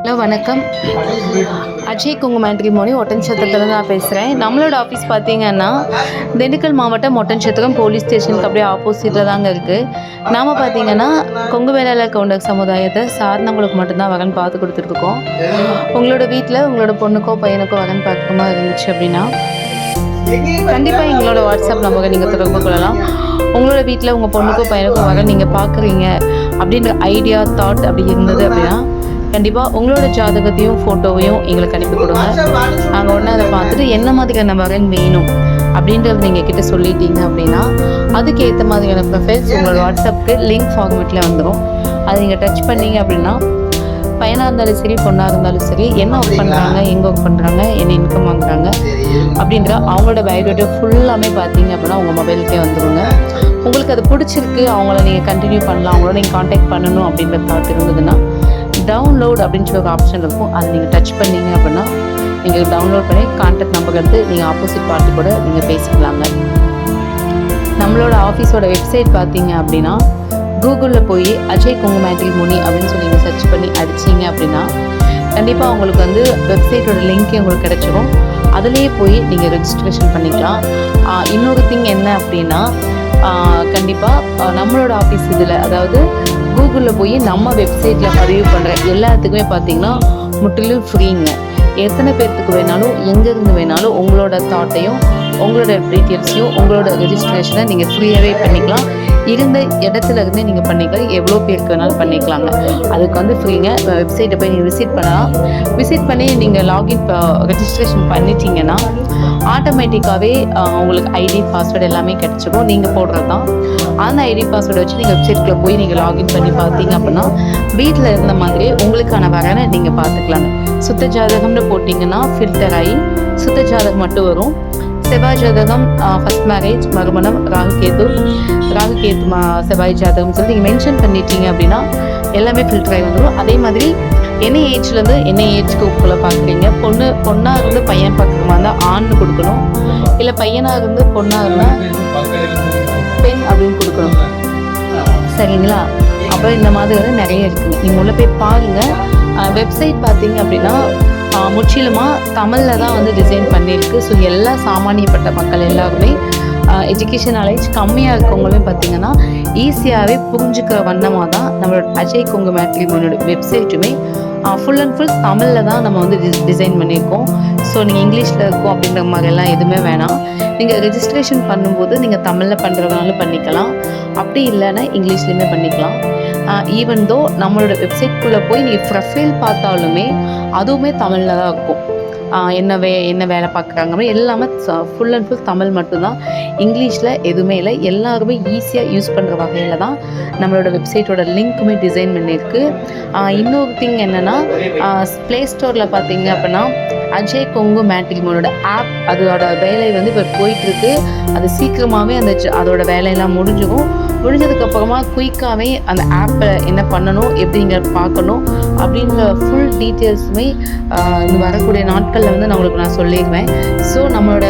Hello வணக்கம். Ajay குங்கு matrimony ஒட்டன்சத்திரத்தில் நான் பேசுகிறேன். நம்மளோட ஆஃபீஸ் பார்த்தீங்கன்னா திண்டுக்கல் மாவட்டம் ஒட்டன்சத்திரம் போலீஸ் ஸ்டேஷனுக்கு அப்படியே ஆப்போசிட்டில் தாங்க இருக்குது. நாம் பார்த்தீங்கன்னா கொங்கு வேளாளர் கவுண்டர் சமுதாயத்தை சார்ந்தவங்களுக்கு மட்டும்தான் வரன் பார்த்து கொடுத்துட்ருக்கோம். உங்களோட வீட்டில் உங்களோட பொண்ணுக்கோ பையனுக்கோ வரன் பார்க்கமா இருந்துச்சு அப்படின்னா கண்டிப்பாக எங்களோட வாட்ஸ்அப் நம்பரை நீங்கள் தொடர்பு கொள்ளலாம். உங்களோட வீட்டில் உங்கள் பொண்ணுக்கோ பையனுக்கோ வரன் நீங்கள் பார்க்குறீங்க அப்படின்ற ஐடியா தாட் அப்படி இருந்தது அப்படின்னா கண்டிப்பாக உங்களோட ஜாதகத்தையும் ஃபோட்டோவையும் எங்களுக்கு அனுப்பி கொடுங்க. நாங்கள் உடனே அதை பார்த்துட்டு என்ன மாதிரியான வரன் வேணும் அப்படின்றத நீங்கள் கிட்ட சொல்லிட்டீங்க அப்படின்னா அதுக்கேற்ற மாதிரியான ப்ரொஃபைல்ஸ் உங்களோட வாட்ஸ்அப்புக்கு லிங்க் ஃபார்மேட்டில் வந்துடும். அதை நீங்கள் டச் பண்ணீங்க அப்படின்னா பையனாக இருந்தாலும் சரி பொண்ணாக இருந்தாலும் சரி என்ன ஒர்க் பண்ணுறாங்க, எங்கே ஒர்க் பண்ணுறாங்க, என்ன இன்கம் வாங்குறாங்க அப்படின்ற அவங்களோட பயோடேட்டா ஃபுல்லாமே பார்த்தீங்க அப்படின்னா உங்கள் மொபைலுக்கே வந்துடுங்க. உங்களுக்கு அது பிடிச்சிருக்கு, அவங்கள நீங்கள் கண்டினியூ பண்ணலாம், அவங்களோட நீங்கள் காண்டாக்ட் பண்ணணும் அப்படின்ற தாட் இருந்ததுன்னா டவுன்லோட் அப்படின்னு சொல்லி ஒரு ஆப்ஷன் இருக்கும். அதை நீங்கள் டச் பண்ணீங்க அப்படின்னா நீங்கள் டவுன்லோட் பண்ணி கான்டாக்ட் நம்பர் எடுத்து நீங்கள் ஆப்போசிட் பார்ட்டி கூட நீங்கள் பேசிக்கலாங்க. நம்மளோட ஆஃபீஸோட வெப்சைட் பார்த்தீங்க அப்படின்னா கூகுளில் போய் அஜய் குங்கு மேட்ரிமோனி அப்படின்னு சொல்லி நீங்கள் சர்ச் பண்ணி அடிச்சிங்க அப்படின்னா கண்டிப்பாக உங்களுக்கு வந்து வெப்சைட்டோட லிங்க்கே உங்களுக்கு கிடச்சிரும். அதுலேயே போய் நீங்கள் ரெஜிஸ்ட்ரேஷன் பண்ணிக்கலாம். இன்னொரு திங் என்ன அப்படின்னா கண்டிப்பாக நம்மளோட ஆஃபீஸ் இதில் அதாவது கூகுளில் போய் நம்ம வெப்சைட்டில் பதிவு பண்ணுற எல்லாத்துக்குமே பார்த்தீங்கன்னா முற்றிலும் ஃப்ரீங்க. எத்தனை பேர்த்துக்கு வேணாலும் எங்கேருந்து வேணாலும் உங்களோட தாட்டையும் உங்களோட டீட்டெயில்ஸையும் உங்களோட ரெஜிஸ்ட்ரேஷனை நீங்கள் ஃப்ரீயாகவே பண்ணிக்கலாம். இருந்த இடத்துல இருந்தே நீங்கள் பண்ணிக்கலாம். எவ்வளோ பேருக்கு வேணாலும் பண்ணிக்கலாங்க. அதுக்கு வந்து ஃப்ரீங்க. வெப்சைட்டை போய் நீங்கள் விசிட் பண்ணலாம். விசிட் பண்ணி நீங்கள் லாகின் ரெஜிஸ்ட்ரேஷன் பண்ணிட்டீங்கன்னா ஆட்டோமேட்டிக்காகவே உங்களுக்கு ஐடி பாஸ்வேர்டு எல்லாமே கிடச்சிடும். நீங்கள் போடுறது தான். அந்த ஐடி பாஸ்வேர்டை வச்சு நீங்கள் வெப்சைட்குள்ளே போய் நீங்கள் லாகின் பண்ணி பார்த்தீங்க அப்படின்னா வீட்டில் இருந்த மாதிரியே உங்களுக்கான வரனை நீங்கள் பார்த்துக்கலாங்க. சுத்த ஜாதகம்னு போட்டிங்கன்னா ஃபில்டர் ஆகி சுத்த ஜாதகம் மட்டும் வரும். செவ்வாய் ஜாதகம் ஃபஸ்ட் மேரேஜ், மறுமணம், ராகுகேது செவ்வாய் ஜாதகம் சொல்லி நீங்கள் மென்ஷன் பண்ணிட்டீங்க அப்படின்னா எல்லாமே ஃபில்டர் ஆகி வந்துடும். அதே மாதிரி என்ன ஏஜ்லேருந்து என்ன ஏஜ்க்கு உங்களை பார்க்குறீங்க, பொண்ணாக இருந்து பையன் பார்க்குறமா இருந்தால் ஆண்னு கொடுக்கணும், இல்லை பையனாக இருந்து பொண்ணாக இருந்தால் பெண் அப்படின்னு கொடுக்கணும். சரிங்களா? அப்புறம் இந்த மாதிரி வந்து நிறைய இருக்குங்க. நீங்கள் உள்ள போய் பாருங்கள். வெப்சைட் பார்த்தீங்க அப்படின்னா முற்றிலுமாக தமிழில் தான் வந்து டிசைன் பண்ணியிருக்கு. ஸோ எல்லா சாமானியப்பட்ட மக்கள் எல்லாருமே எஜுகேஷன் நாலேஜ் கம்மியாக இருக்கவங்களும் பார்த்திங்கன்னா ஈஸியாகவே புரிஞ்சுக்கிற வண்ணமாக தான் நம்மளோட அஜய் குங்கு மேட்ரிமோனியோட வெப்சைட்டுமே ஃபுல் அண்ட் ஃபுல் தமிழில் தான் நம்ம வந்து டிசைன் பண்ணியிருக்கோம். ஸோ நீங்கள் இங்கிலீஷில் இருக்கும் அப்படின்ற மாதிரிலாம் எதுவுமே வேணாம். நீங்கள் ரெஜிஸ்ட்ரேஷன் பண்ணும்போது நீங்கள் தமிழில் பண்ணுறதுனாலும் பண்ணிக்கலாம், அப்படி இல்லைன்னா இங்கிலீஷ்லேயுமே பண்ணிக்கலாம். ஈவன் தோ நம்மளோட வெப்சைட்குள்ளே போய் நீங்கள் ப்ரொஃபைல் பார்த்தாலுமே அதுவுமே தமிழில் தான் இருக்கும். என்ன வேலை பார்க்குறாங்க எல்லாமே ஃபுல் அண்ட் ஃபுல் தமிழ் மட்டும்தான். இங்கிலீஷில் எதுவுமே இல்லை. எல்லாருமே ஈஸியாக யூஸ் பண்ணுற வகையில் தான் நம்மளோட வெப்சைட்டோட லிங்க்குமே டிசைன் பண்ணியிருக்கு. இன்னொரு திங் என்னென்னா ப்ளே ஸ்டோரில் பார்த்தீங்க அப்படின்னா அஜய் குங்கு மேட்ரிமோனியோட ஆப் அதோட வேலை வந்து இப்போ போயிட்டுருக்கு. அது சீக்கிரமாகவே அதோட வேலையெல்லாம் முடிஞ்சதுக்கப்புறமா குயிக்காகவே அந்த ஆப்பில் என்ன பண்ணணும், எப்படிங்க பார்க்கணும் அப்படின்ற ஃபுல் டீட்டெயில்ஸுமே வரக்கூடிய நாட்களில் வந்து நான் உங்களுக்கு சொல்லிடுவேன். ஸோ நம்மளோட